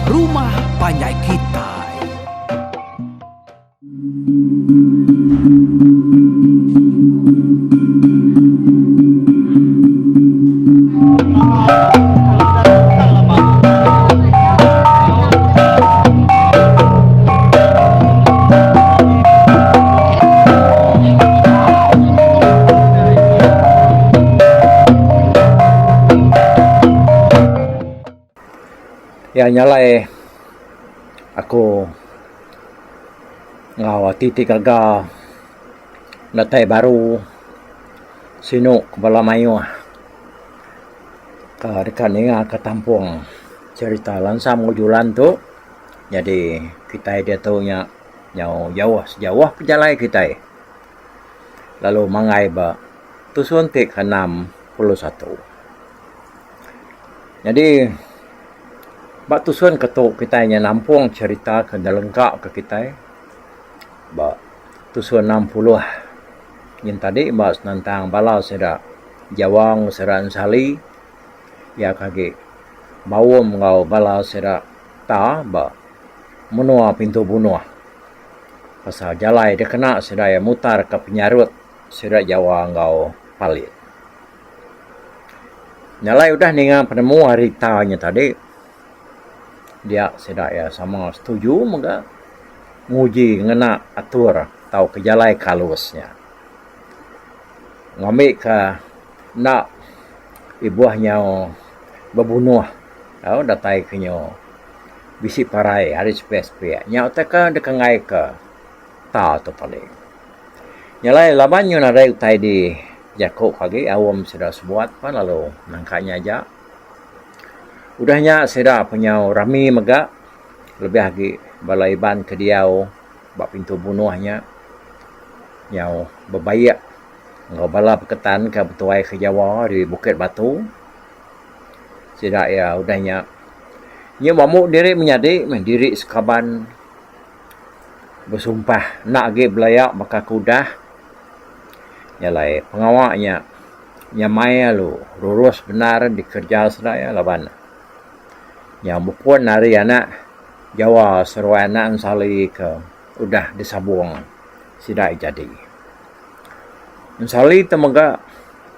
Rumah Panjai Kitai. Ya nyalai aku ngau titik gaga natai baru sino kepala mayu ke dekat ninga ke tampung cerita lansam ujulan tu. Jadi kita dia tahu nya jauh sejauh perjalanan kita lalu mangai ba tusun tik 61. Jadi bak tusun ketuk kita nya nampung cerita ke lengkap ke kita. Bak tusun 60 yang tadi bak tentang bala sera jawang sera sali ya kage bawum ngau bala sera ta bak menua pintu bunuh pasal jalai dia kena sera ya mutar ke penyarut sera jawa ngau palit. Nyalai udah ninga penemu hari tanya tadi dia sedak ya sama setuju maka nguji ngena atur tau kejalai kalusnya ngambil ke nak ibuahnya berbunuh tau datai kenyo bisi parai hari spes-spes nya utaka dekangai ke ta tu paling nyalai labanyo na rai utai di jakok kage awam sudah sebuat pan lalu nangkanya aja udahnya seda punya rami mega lebih lagi balaiban ke diau bak pintu bunuhnya nyau bebayak ngau bala peketan ke betuai ke Jawa di Bukit Batu seda ya udahnya nya mamuk diri menyadi diri sekaban bersumpah nak ge belayak maka kudah nyalai pengawaknya nyamai lu lurus benar dikerja sedaya laban yang bukun hari anak Jawa seruai anak sali ke udah disabung sidai jadi sali temoga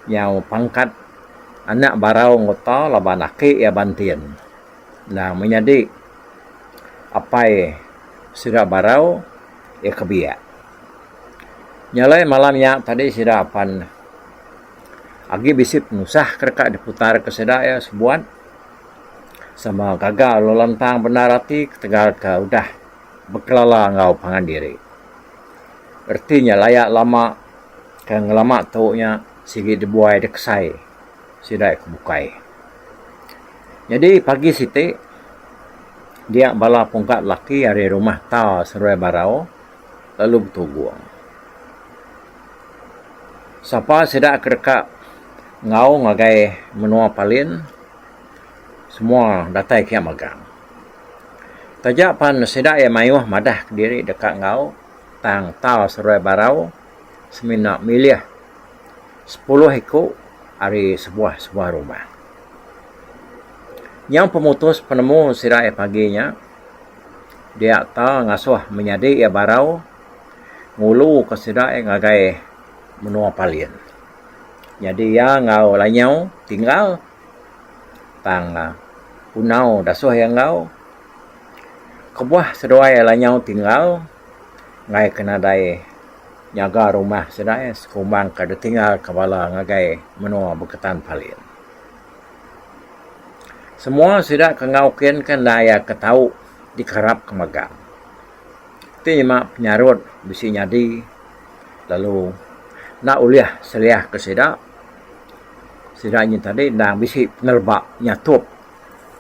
yang pangkat anak barau ngota laban aki ya bantian nah menjadi apa sida barau ya kebiak nyalai malamnya tadi sida pan agi bisip nusah kerka diputar ke sida ya sebuat sama gagal lo lantang benar hati tegal ke udah berkelala ngau pangan diri artinya layak lama ke ngelama taunya sigi dibuai deksai sidai kebukai. Jadi pagi siti dia bala pungkat laki hari rumah ta seruai barau lalu bertuguang sapa sidak kerka ngau ngagai menua palin semua datai kia magang. Tajak pan sedak ya mayuh madah ke diri dekat ngau tang tau seruai barau semina milih 10 hekuk hari sebuah rumah. Yang pemutus penemu sedak ya paginya dia ta ngasuh menyadi ya barau ngulu ke sedak ya ngagai menua palin. Jadi ya ngau lanyau tinggal tang punau dasuh yang ngau kebuah sedoai lanyau tinggal ngai kena dai nyaga rumah sedai sekumbang kada tinggal kepala ngagai menua beketan palin semua sudah kengaukin kan daya ketau dikerap kemagang itu nyemak penyarut bisi nyadi lalu nak uliah seliah ke sedak sedaknya tadi nang bisi penerbak nyatup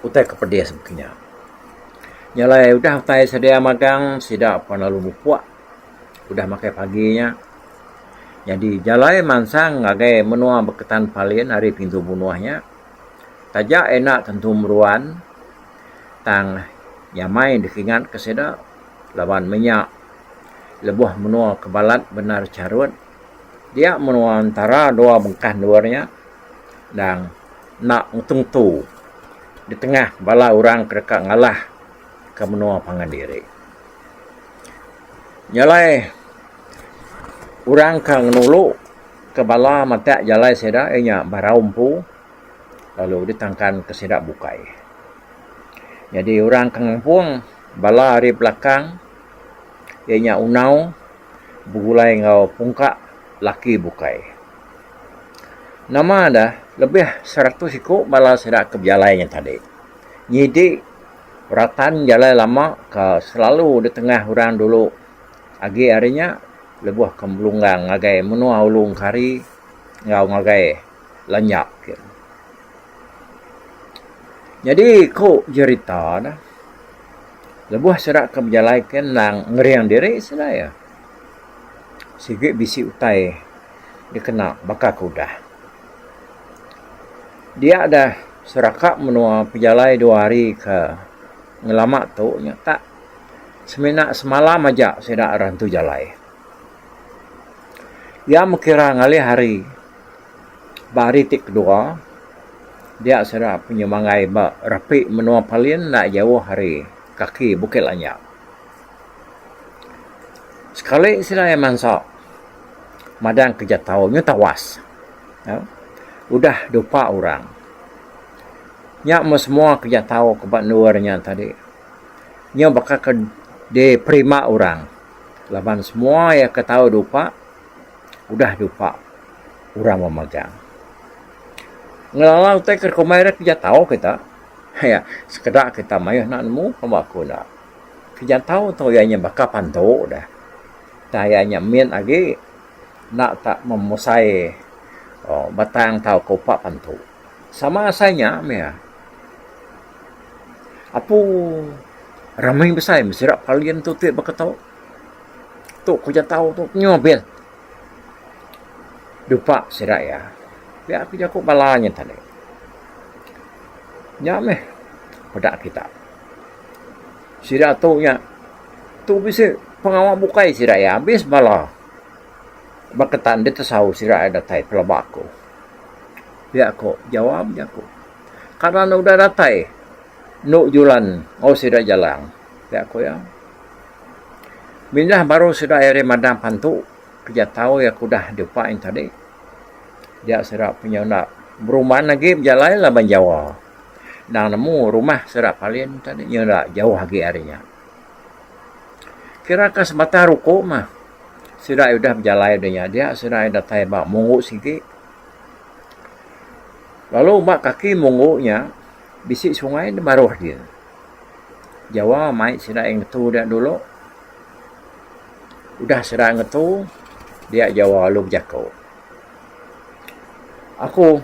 utai kepedia sebegini. Nyalai udah utai sedia magang sidak pun lalu mupuak. Udah makai paginya. Jadi jalai mansang ngagai menua beketan palin hari pintu bunuhnya. Tajak enak tentu meruan. Tang nyamai dikingat ke sedak. Lawan minyak. Lebuh menua kebalat benar carut. Dia menua antara dua bengkah luarnya. Dan nak untung tu di tengah bala orang kereka ngalah ke menua pangandiri. Jalai orang kang nulu ke bala mata jalai seda nya baraumpu lalu ditangkan ke sedak bukai. Jadi orang kang puang bala hari belakang nya unau bugulai ngau pungka laki bukai. Nama dah lebih 100 ikut bala sedak ke jalainya tadi. Nyidi ratan jalai lama ke selalu di tengah orang dulu. Agi harinya lebuh kembelunggang ngagai menua ulung kari ngau ngagai lanyak. Jadi ko cerita dah. Lebuh serak ke berjalaikan nang ngeriang diri sedaya. Sikit bisi utai dia kena bakar kuda. Dia ada serakak menua pejalai 2 hari ke ngelamak tu nya tak semena semalam aja sedak rantu jalai. Dia mengira ngali hari bari tik kedua dia sedak penyemangai ba rapi menua palin nak jauh hari kaki Bukit Lanyak. Sekali saya mansak madang kerja tahunnya tawas. Ya. Udah 2 orang. Nya semua kerja tahu kebat luarnya tadi. Nya bakal ke de prima orang. Laban semua ya ketahu 2 udah 2 orang memegang. Ngelalau teh kerkomai kerja tahu kita. Ya, sekedar kita mayah nak nemu pembaku nak. Kerja tahu tu ianya bakal pantau dah. Tayanya min agi nak tak memusai batang tahu kopak pantu. Sama asanya mea. Apu ramai besar mesirak kalian tu tak bakatau. Tu kerja tahu tu nyobel. 2 sirak ya. Biar kerja kok balanya tadi. Nya meh pada kita. Sirak tu nya tu bisa pengawal bukai sirak ya habis bala. Baketan dia tersau sirak ada tai pelabako. Biar kok jawab je aku. Karena udah datai nuk julan sirak jalan. Biar kok ya. Mindah baru sudah air madam pantu. Kerja tahu ya kudah diupain tadi. Dia sirak punya nak berumahan lagi berjalan lah Jawa. Nang nemu rumah serak palin tadi nya nak jauh lagi harinya. Kira ke sebatang ruko mah. Sudah udah berjalan dia sudah datai bak mongok sikit. Lalu bak kaki mongoknya bisik sungai baruh dia. Jawa mai sudah ngetu dah dulu. Udah sudah ngetu dia Jawa lu berjakau. Aku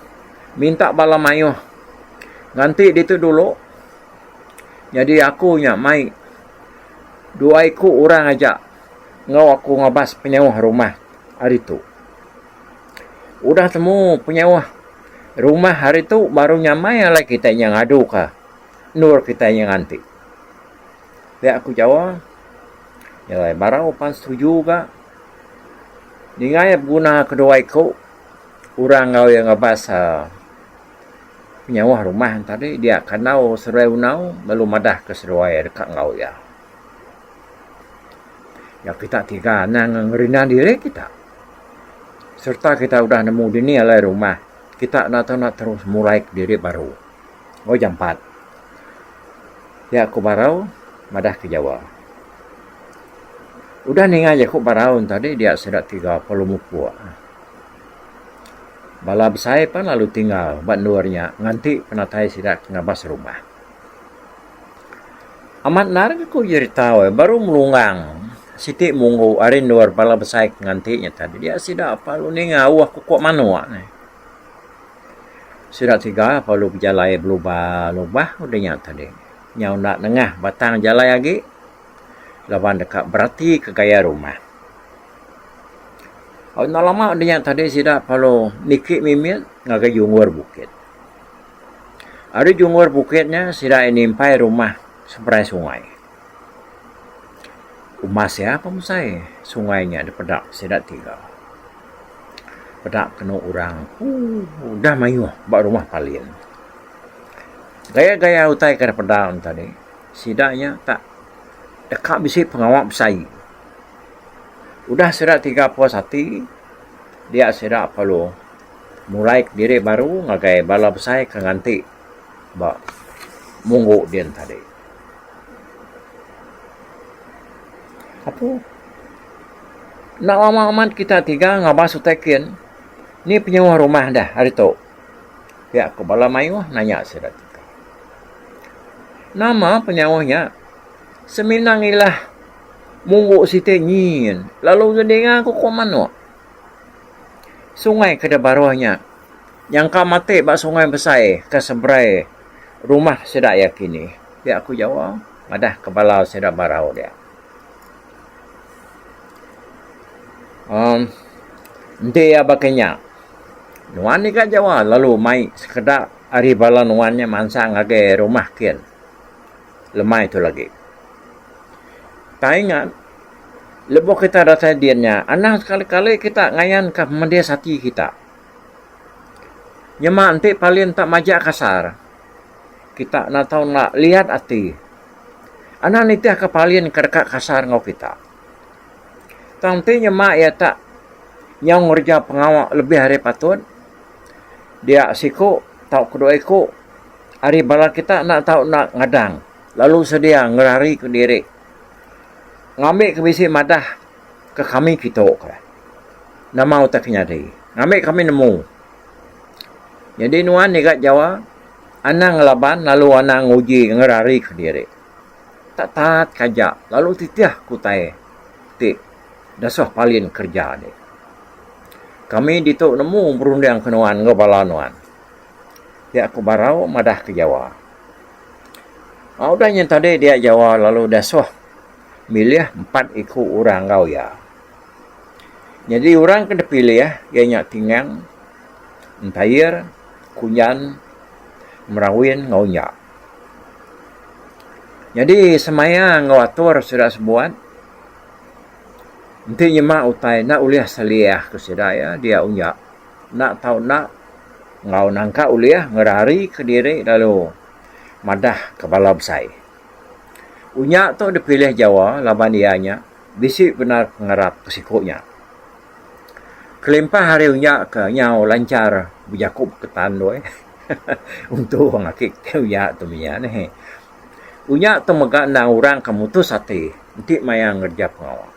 minta bala mayuh nganti itu dulu. Jadi aku nya mai 2 ikut orang aja ngau aku ngabas penyewa rumah hari tu. Udah temu penyewa rumah hari tu baru nyamai lah kita yang ngadu kah. Nur kita yang nganti. Dia aku jawab. Ya lah barang pan setuju ka. Ningai guna kedua ikut orang ngau yang ngabas penyewa rumah tadi dia kanau serai unau belum madah ke serai dekat ngau ya. Ya kita tiga nang ngerina diri kita. Serta kita udah nemu dini alai rumah. Kita nak terus mulai diri baru. Jam 4. Ya aku barau madah ke Jawa. Udah ningai aku barau tadi dia sedak 30 muku. Bala besai pan lalu tinggal bat luarnya nganti penatai sidak ngabas rumah. Amat narik aku cerita baru melungang. Siti munggu arin luar bala besai nganti nya tadi dia sidak apa lu ni ngau aku kok manua ni. Sidak 3 apa lu berjalai berubah udahnya tadi. Nyau nak nengah batang jalai lagi. Lawan dekat berarti ke gaya rumah. Nak lama udahnya tadi sidak kalau nikik mimit ngagai junggur bukit. Ada junggur bukitnya sidak nimpai rumah seberai sungai. Umas ya pemusai sungainya di pedak sedak 3. Pedak kena orang. Dah mayuh bak rumah palin. Gaya-gaya utai ke pedak tadi. sidaknya tak dekat bisi pengawak besai. Udah sedak 3 puas hati, dia sedak perlu mulai diri baru ngagai bala besai ke ganti ba munggu dia tadi. Apa? Nak amat kita 3 ngabas utekin. Ni penyewa rumah dah hari tu. Ya aku bala mayu nanya sedak 3. Nama penyewanya seminang ilah munggu site nyin. Lalu dengar aku ko mano. Sungai ke baruhnya. Yang ka mati ba sungai besar ke seberai rumah sedak yakini. Ya aku jawab, madah kepala sedak barau dia. Dia bakanya. Nuan ni kat Jawa lalu mai sekedar hari bala nuannya mansa ngage rumah kian. Lemai tu lagi. Tak ingat lebuh kita datang diannya, anak sekali-kali kita ngayan ke mendia hati kita. Nyema nanti paling tak majak kasar. Kita nak tahu nak lihat hati. Anak ni tiah ke paling kerkat kasar ngau kita. Nanti nyema ya tak yang ngerja pengawak lebih hari patut. Dia siku tahu kedua iku hari bala kita nak tahu nak ngadang. Lalu sedia ngerari ke diri. Ngambil ke bisi madah ke kami kita ke. Nama utak nyari. Ngambil kami nemu. Jadi nuan ni kat Jawa, anak ngelaban lalu anak nguji ngerari ke diri. Tak taat kajak. Lalu titiah kutai. Tik. Dasah palin kerja ni. Kami dituk nemu berundang ke nuan ngabala nuan. Dia aku barau madah ke Jawa. Udahnya tadi dia Jawa lalu dasah milih 4 ikut orang kau ya. Jadi orang kena pilih ya. Ianya tinggang, entayir, kunyan, merawin, ngaunya. Jadi semaya ngawatur sudah sebuat. Nanti nyemak utai nak uliah saliah ke sedaya dia unyak. Nak tahu nak ngau nangka uliah ngerari ke diri lalu madah kepala besai. Unyak tu dipilih Jawa laban dianya bisik benar pengarap kesikuknya. Kelimpah hari unyak ke nyau lancar berjakup ketan doy. Untuk orang akik unyak tu minyak ni. Unyak tu megak nang orang kemutus hati nanti maya ngerja pengawal.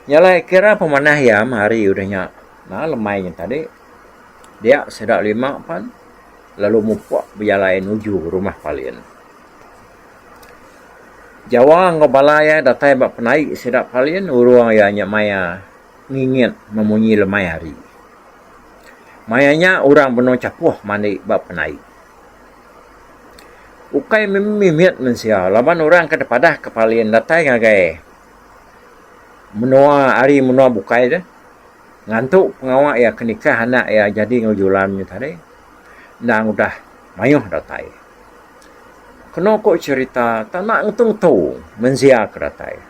Nyalai kira pemanah ya hari udahnya nah lemai yang tadi dia sedak 5 pan lalu mupuak berjalan menuju rumah palin. Jawa ngobalaya datai bak penai sedak palin urang ya nya maya ngingit memunyi lemai hari. Mayanya orang beno capuh mandi bak penai. Ukai mimit mensia laban orang ke depadah ke palin datai ngagai. Menua hari menua bukai dah. Ngantuk pengawak ya kenikah anak ya jadi ngujulannya tadi. Nang udah mayuh datai. Kena kok cerita tak nak ngetung tu mensia keratai.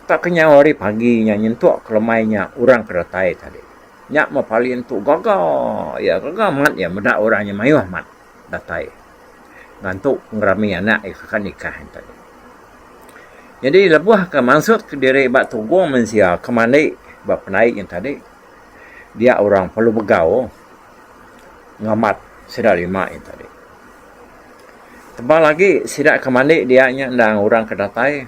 Tak kenya hari pagi nya nyentuk kelemainya orang keratai tadi. Nyak mapalin tu gagal ya gagal mat ya medak orangnya mayuh mat datai. Ngantuk ngerami anak ikan nikah tadi. Jadi lebuh ke maksud ke diri bak tunggu mensia kemandai bak penaik yang tadi. Dia orang perlu begau ngamat sedak 5 yang tadi. Tebal lagi sidak kemandai dia nya ndang orang kedatai.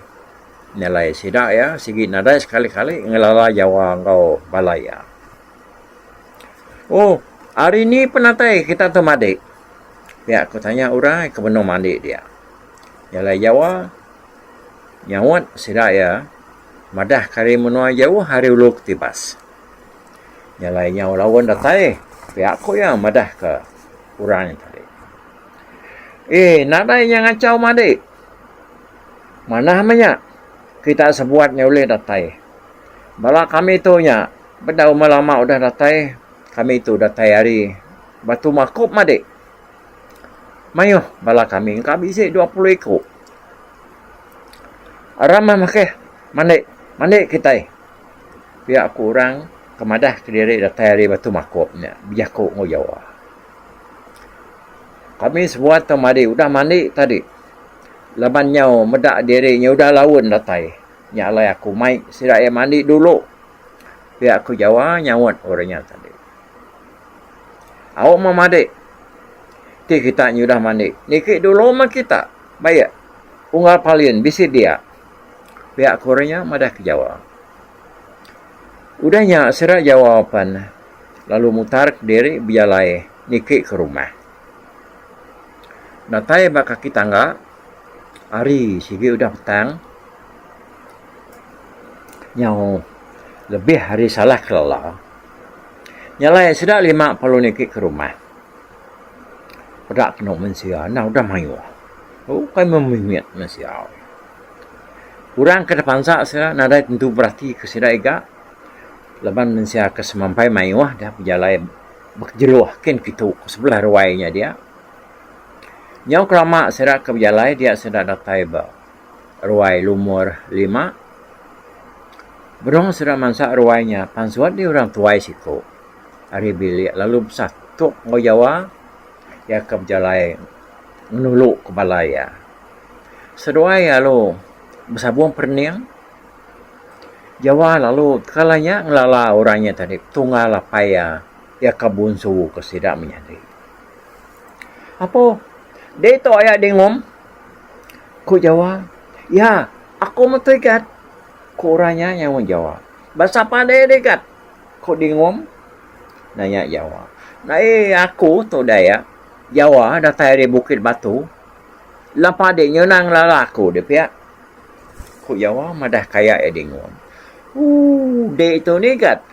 Nilai sidak ya sigi nadai sekali-kali ngelala Jawa ngau balaya. Oh, hari ni penatai kita tu mandi. Ya, aku tanya orang ke benar mandi dia. Nilai Jawa nyawat sidak ya madah kari menua jauh hari ulu ketibas. Nyalai nyaw lawan datai pihak ko yang madah ke orang yang tadi. Nadai yang ngacau mandi. Mana namanya? Kita sebuatnya oleh datai. Bala kami tu nya benda lama udah datai. Kami tu datai hari batu makup mandi. Mayuh bala kami kami isi 20 ekor. Ramah makeh mandi kita. Pihak kurang kemadah ke diri datai hari batu makopnya biako ngojawa. Kami sebuat tu mandi udah mandi tadi. Laban nyau medak diri nya udah lawan datai. Nya alai aku mai sira ya mandi dulu. Pihak aku Jawa nyawat orangnya tadi. Awak mau mandi. Ti kita nyudah mandi. Niki dulu mah kita. Baik. Unggal palin bisi dia. Pihak orangnya madah ke Jawa. Udahnya sira jawaban. Lalu mutar ke diri bialai niki ke rumah. Datai baka kita enggak. Hari sigi udah petang. Nyau lebih hari salah kelala. Nyalai sudah 50 niki ke rumah. Pedak kena mensia, nah udah mayu. Oh, kai memimit mensia. Kurang ke depan saya nadai tentu berarti ke sida ega. Leban mensia ke semampai mayu dah berjalai berjeluh kin kitu ke sebelah ruainya dia. Nyau kelama sida ke berjalai dia sudah datai ba. Ruai lumur 5. Berong sudah mansak ruainya, pansuat dia orang tuai siku. Hari bilik lalu satu ngau Jawa ya ke berjalai menuluk ke balaya. Seduai lalu bersabuang perniang Jawa lalu kalanya ngelala orangnya tadi tunggal paya ya kabunsu ke sidak menyadari. Apa? Dia itu ayah dengom. Ku Jawa. Ya, aku mentegat. Ku orangnya yang menjawab. Bahasa apa dia dekat? Ku dengom. Nanya Jawa. Nah, aku tu daya. Jawa datang dari Bukit Batu. Lapa dia nyenang lalaku dia pihak. Ku Jawa madah kaya dengom. Dia itu negat.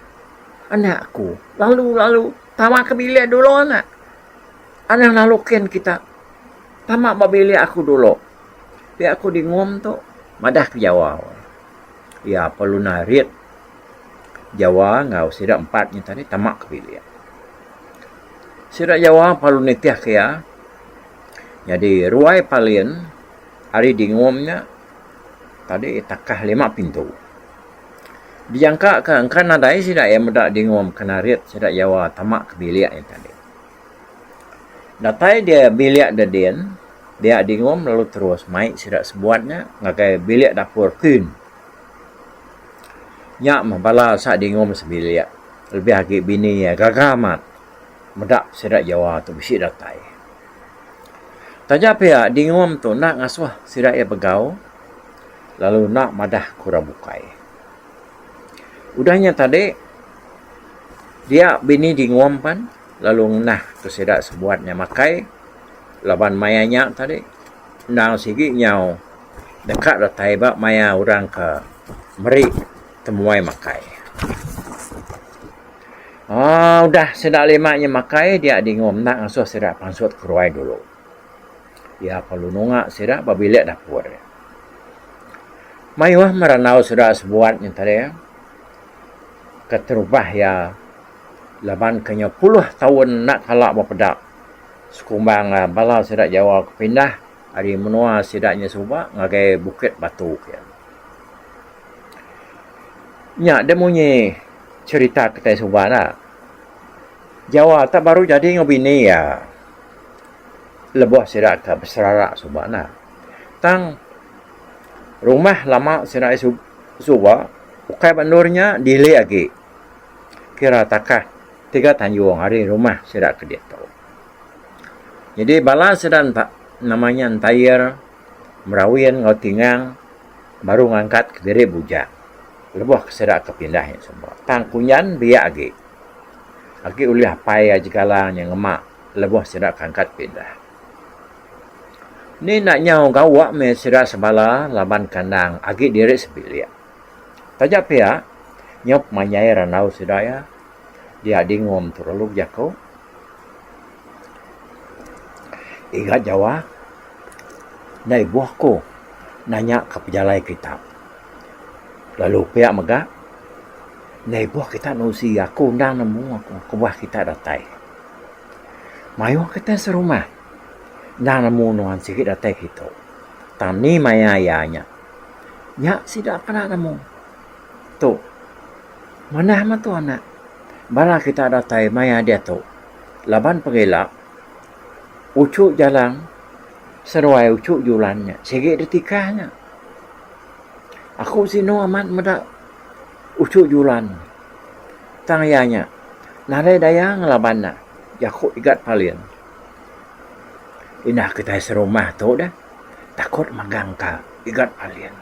Anakku. Lalu tamak ke bilik dulu anak. Anak lalu ken kita. Tamak bilik aku dulu. Pihak aku dengom tu. Madah ke Jawa. Ya perlu narit. Jawa ngau sidak 4 tadi tamak ke bilik. Sidak Jawa perlu nitiah kaya. Jadi ruai palin. Hari dengomnya. Tadi takah 5 pintu. Dijangka kan nadai sidak yang medak dengom kenarit sidak Jawa tamak ke bilik yang tadi. Datai dia bilik daden, dia dengom lalu terus mai sidak sebuatnya ngakai bilik dapur kun. Nyak membala sak dengom sebilik. Lebih lagi bini ya gagamat. Medak sidak Jawa tu bisi datai. Tajak pihak dengom tu nak ngasuh sidak ya begau. Lalu nak madah kurabukai. Udahnya tadi dia bini dengom pan lalu nah ke sidak sebuatnya makai laban mayanya tadi nang sigi nyau dekat datai bak maya orang ke meri temuai makai. Udah sidak 5 makai dia dengom nak ngasuh sidak pansut keruai dulu. Ya perlu nungak sidak babilik dapur. Mayuah meranau sidak sebuatnya tadi ya. Keterubah ya laban kenya 10 tahun nak kalak berpedak. Sekumbang bala sidak Jawa kepindah hari menua sidaknya subak ngagai Bukit Batu ya. Nya dia punya cerita ketai subak nak. Jawa tak baru jadi ngobini ya. Lebuh sidak ke berserarak subak nak. Tang rumah lama sidak subak ukai bandurnya dile lagi. Kira takah 3 tanjung hari rumah sidak ke dia tahu. Jadi bala sedang namanya Antayir, Merawin, Ngautingang, baru ngangkat ke diri bujak. Lebuh sidak kepindahnya semua. Tangkunyan biak lagi. Lagi ulih pai jikalah yang ngemak. Lebuh sidak angkat pindah. Ni nak nyau gawak me sidak sebala laban kandang agi diri sebilik. Tajak pihak nyop manyai ranau sidaya. Dia dingom terlalu jago. Ingat Jawa. Nai buahku. Nanya ke pejalai kita. Lalu pihak megak. Nai buah kita nusi aku undang nemu aku. Ke buah kita datai. Mayu kita serumah. Undang nemu nuan sikit datai kita. Tani maya ayahnya. Nyak sidak pernah nemu. Tu. Mana mah tu anak? Bala kita datai maya dia tu. Laban pegilak. Ucuk jalan. seruai ucuk julannya. Sikit detikahnya. Aku sino amat medak ucuk julan. Tangyanya. Narai dayang laban nak. Yakuk igat palian. Inah kita serumah tu dah. Takut magang ka igat palian.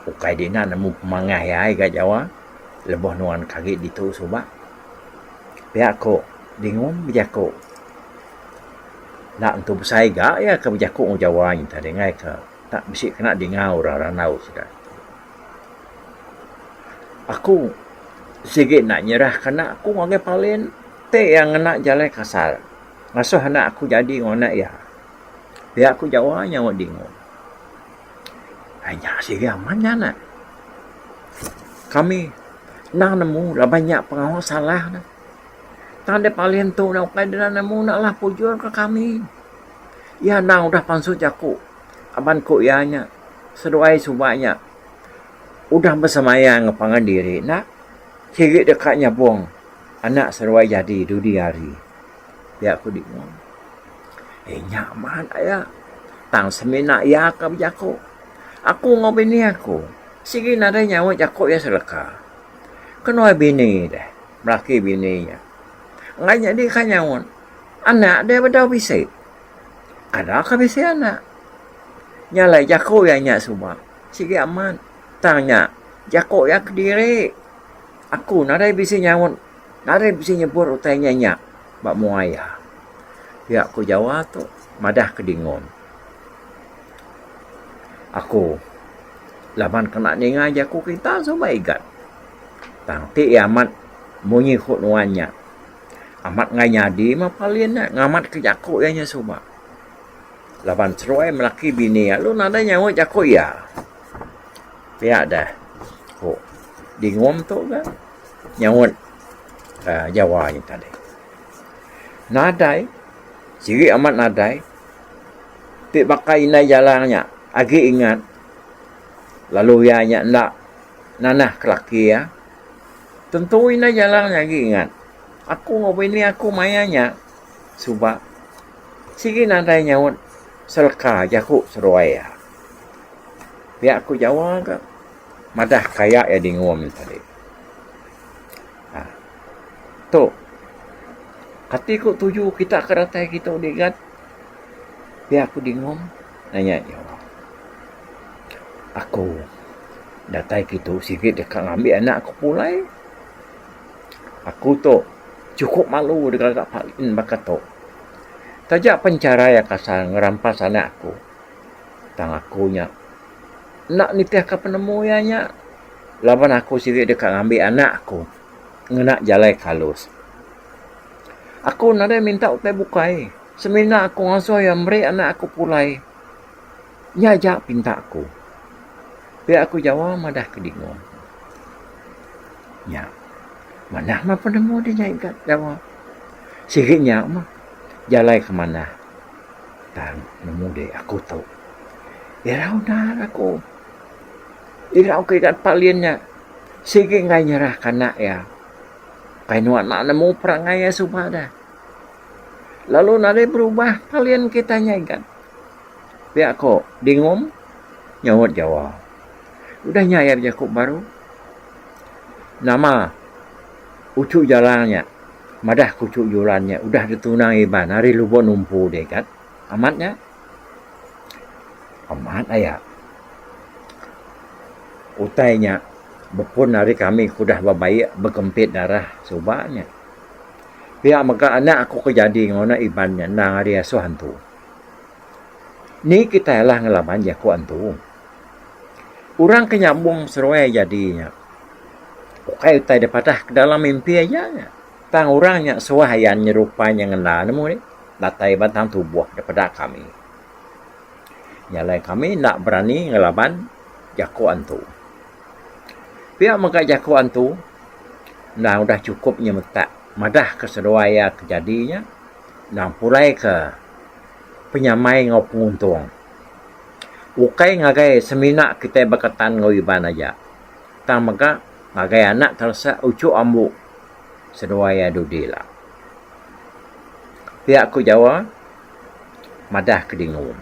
Ukai dina nemu pemangah ya igat Jawa. Lebih nuan kaget ditu subak. Pihak ko dingun bijako. Nak untuk besai gak ya ke bijako ng Jawa ni tadi ngai ke. Tak bisi kena dingau ranau sudah. Aku sikit nak nyerah kena aku ngagai palian te yang nak jalan kasar. Ngasuh anak aku jadi ngonak ya. Pihak aku Jawa nyawa dingun. Hanya sikit amannya nak. Kami nang nemu lah banyak pengawas salah dah. Tanda palian tu nak kai dah nemu naklah pujur ke kami. Ya nang udah pansut jaku. Aban ko ianya seduai subanya. Udah bersemayang ngepangan diri nak. Sikit dekatnya buang. Anak seruai jadi dudi hari. Ya aku bingung. Nyaman ayah. Tang semina ya ke berjaku. Aku ngopi ni aku. Sikit ada nyawa jaku ya seleka. Kenapa bini dah. Melaki bininya. Ngai jadi kan nyawa. Anak dia berdau bisik. Ada ke bisik anak. Nyalai jaku ya nyak semua. Sikit aman. Tanya. Jaku ya kediri. Aku nadai bisik nyawa. Nadai bisik nyebur utainya nyak. Bak muaya. Ya aku jawab tu. Madah kedingon. Aku. Laban kena ningai jaku kita semua igat. Tang ti amat munyi khut nuannya. Amat ngai nyadi mah palian nak ngamat ke jaku ya nya semua. Laban seruai melaki bini lu nada nyawa jaku ya. Pihak dah. Kok dingom tu kan nyawa Jawa ni tadi. Nadai siri amat nadai. Ti pakai inai jalannya. Agi ingat. Lalu ya nya nak nanah kelaki ya. Tentu ini jalan lagi ingat. Aku ngopi ni aku mayanya. Subak. Sikit nanti nyawut. Selka jaku seruai ya. Biar aku jawab ke. Madah kayak ya dingom tadi. Tu. Hatiku tuju kita keratai kita digat. Biar aku dingom. Nanya jawab. Aku. Datai gitu sikit dekat ngambil anak aku pulai. Aku tu cukup malu dengan Kak Palin bakat tu. Tajak pencara ya kasar ngerampas anak aku. Tang akunya. Nak nitiah ke penemuannya. Laban aku sikit dekat ngambil anak aku. Ngenak jalai kalus. Aku nada minta utai bukai. Semina aku ngasuh yang beri anak aku pulai. Nyajak pinta aku. Biar aku jawab madah kedingung. Ya. Mana mah penemu dia ikat jawab. Sikitnya mah jalai ke mana. Dan nemu dia aku tahu. Irau dah aku. Irau ke ikat paliannya. Sikit ngai nyerah kanak ya. Kai nuat nak nemu perangai ya subah dah. Lalu nade berubah palian kita ikat. Biar aku dingom nyawat jawab. Udah nyayar Jakub baru. Nama ucuk jalannya. Madah kucuk julannya. Udah ditunang iban. Hari lupa numpu deh kan. Amatnya. Amat ayah. Utainya. Bepun hari kami kudah berbaik. Berkempit darah. Subaknya. Biar maka anak aku kejadi. Ngona ibannya. Nang hari asuh hantu. Ni kita lah ngelaman Jakub hantu. Orang kenyambung seruai jadinya. Ukai utai dapatah ke dalam mimpi aja. Tang orangnya suahayan nyerupanya ngena nemu ni. Datai batang tubuh daripada kami. Nyalai kami nak berani ngelaban Jakub antu. Pihak maka Jakub antu. Nah udah cukupnya metak. Madah keseruaya kejadinya. Nah pulai ke penyamai ngau penguntung. Ukai ngagai semina kita berkatan ngawiban aja. Tang maka ngagai anak terasa ucuk ambu. Seduaya dudila. Pihak ku Jawa. madah ke dingum.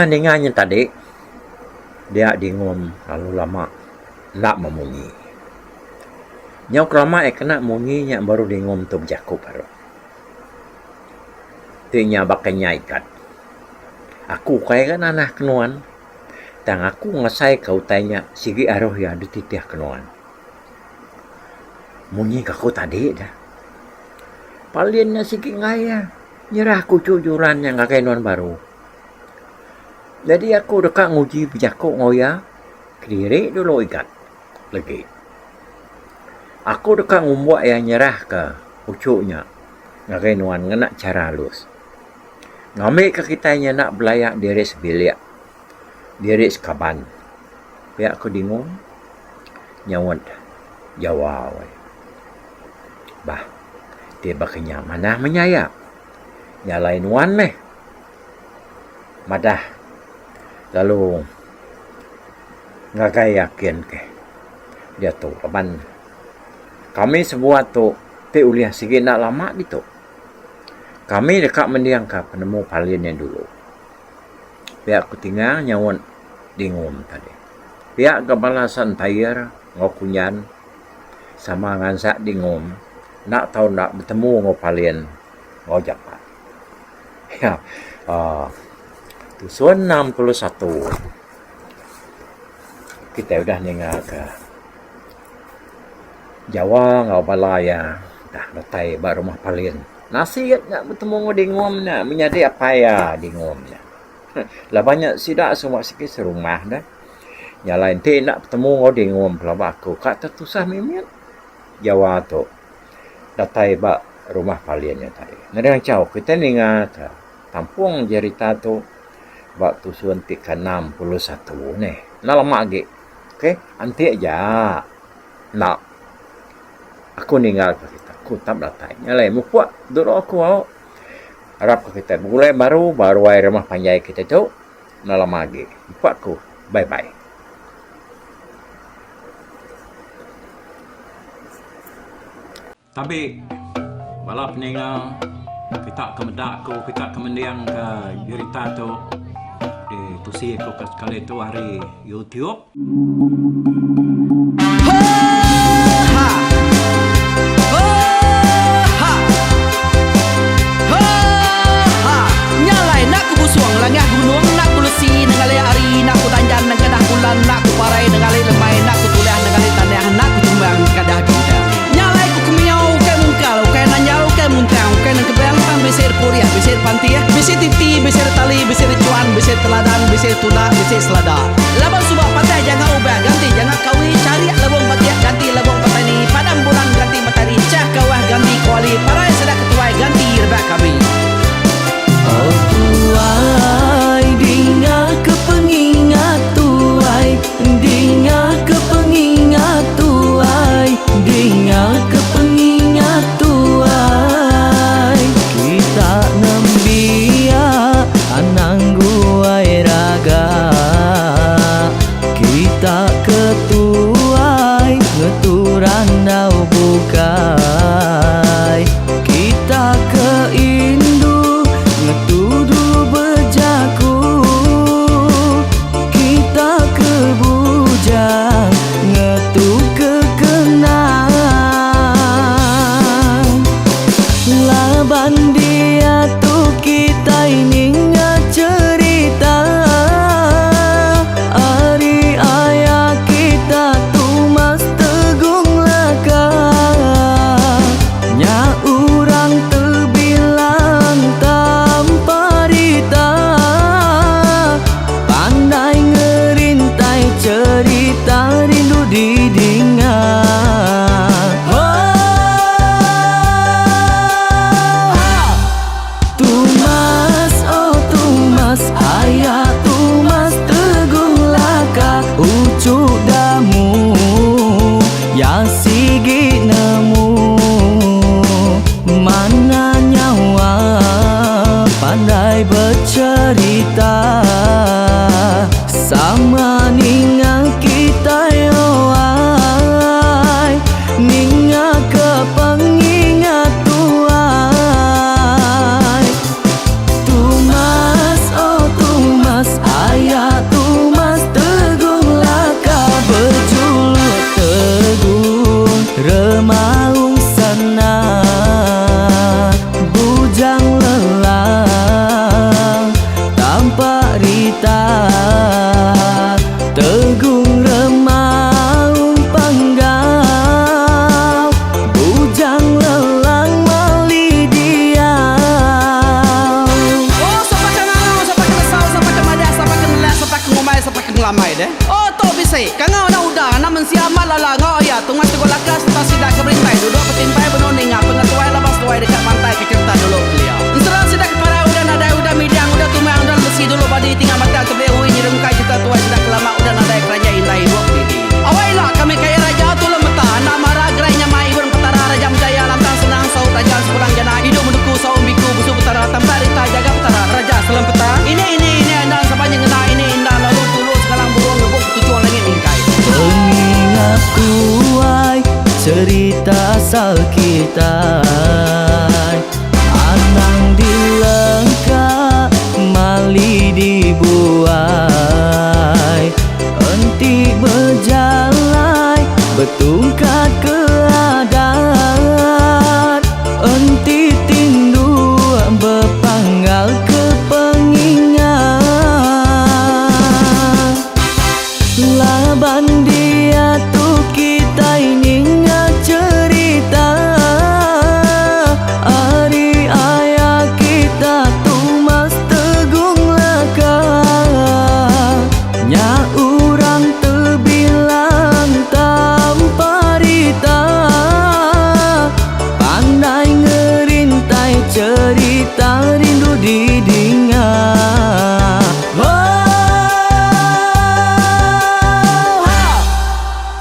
Ninganya tadi dia dingum lalu lama nak memunyi. Nyau kelama kena munyi nya baru dingum tu berjakup baru. Tinya bakanya ikat. Aku kaya kan anak kenuan. Tang aku ngasai kau tanya sigi aroh ya di titih kenuan. Munyi kaku tadi dah. Paliannya sigi ngaya. Nyerah aku cucuran yang kakek nuan baru. Jadi aku dekat nguji berjakup ngoya. Kediri dulu ikat. Lagi. Aku dekat ngumbuak yang nyerah ke ucuknya. Kakek nuan ngena cara halus. Ngambil ke kitanya nak belayak diri sebiliak. Diri sekaban. Pihak aku dingung. Nyawat. Jawab. Bah. Tiba kenyang. Mana menyayak. Nyalain wan meh. Madah. Lalu. Ngakai yakin ke. Dia tu. Kapan. Kami sebuah tu. Ti uliah sikit nak lama gitu. Kami dekat mendiang ke penemu paliannya dulu. Pihak aku tinggal nyawon dingum tadi. Pihak kebalasan tayar ngokunyan sama ngansak dingum. Nak tahu nak bertemu ngopalian ngojapat. Ya. Tusuan 61. Kita udah ninggal ke Jawa ngau balaya. Dah letai baru rumah palian. Nasihat nak bertemu ngodingum nak menyadi apa ya dingum nak. Lah banyak sidak semua sikit serumah dah. Yang lain ti nak bertemu ngodingum pelabak aku. Kak tertusah mimin. Jawa tu. Datai bak rumah paliannya tadi. Nadang jauh kita ningat tampung cerita tu bak tusuan 61 ni. Nak lama lagi. Okey, anti aja. Nak aku ninggal ke kita. Aku tak datai. Nyalai mupuak dulu aku mau. Harap ke kita. Mulai baru air rumah panjai kita tu. Nak lama lagi. Mupuak aku. Bye-bye. Tapi balap peninggal kita kemedak ko kita kemendiang ke berita tu di tusi ko kali tu hari YouTube. Nyalai nak ku busuang langah gunung nak ku lesi nengali ari nak ku tanjan nang kadah bulan nak ku parai nengali lemai nak ku tulah nengali tanah nak ku tumbang kadah bintang. Nyalai ku kumiau ke mungkal ke nanjau ke muntang ke nang kebang pang besir puriah besir pantiah besir titi besir tali besir cuan besir teladan besir tuna besir selada. Laban subah patai jangan ubah ganti jangan kawi cari labung patiah ganti labung petani padam bulan ganti matahari cah kawah ganti kuali parai sedak ketuai ganti rebak kami. Oh tuai, dinga kepengingat tuai, dinga kepengingat tuai, dinga kepengingat tuai. Kita nembia anang guai raga, kita ketuai ngeturan nau bukai, kita keindu ngetudu bejaku, kita ke bujang ngetu kekenang. Laban dia tu kita ini cerita ari ayah kita tu mas tegung laka. Nya urang terbilang tanpa rita, pandai ngerintai cerita rindu didingat. Tumas cerita rindu didengar.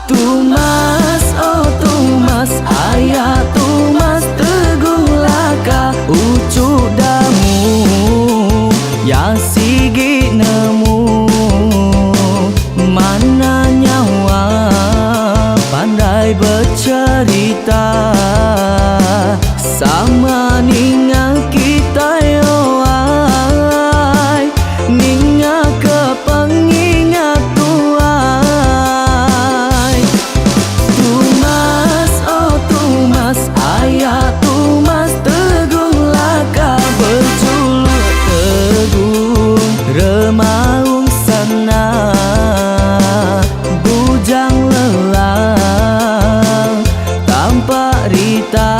Tumas, oh Tumas, ayah Tumas teguh laka ucuk damu ya sigi nemu mana nyawa pandai bercerita sama ninga kita yo ai ninga ke pengingat tuai. Tumas, oh Tumas, ayah Tumas teguh laka berjuluk teguh remaung sana bujang lelang tampak rita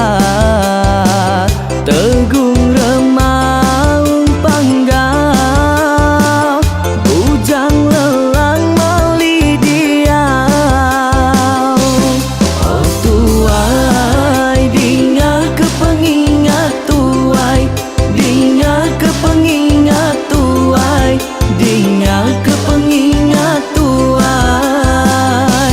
tegung remaung panggau bujang lelang mali diau. Oh tuai dinga ke pengingat tuai dinga ke pengingat tuai dinga ke pengingat tuai.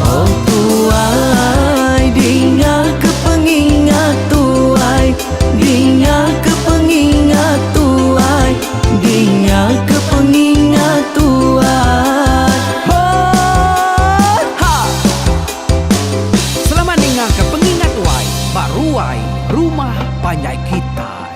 Oh tuai dinga ke pengingat tuai dinga ke pengingat tuai dinga ke pengingat tuai. Ha! Selamat dengar ke pengingat wai, baruai rumah panjai kita.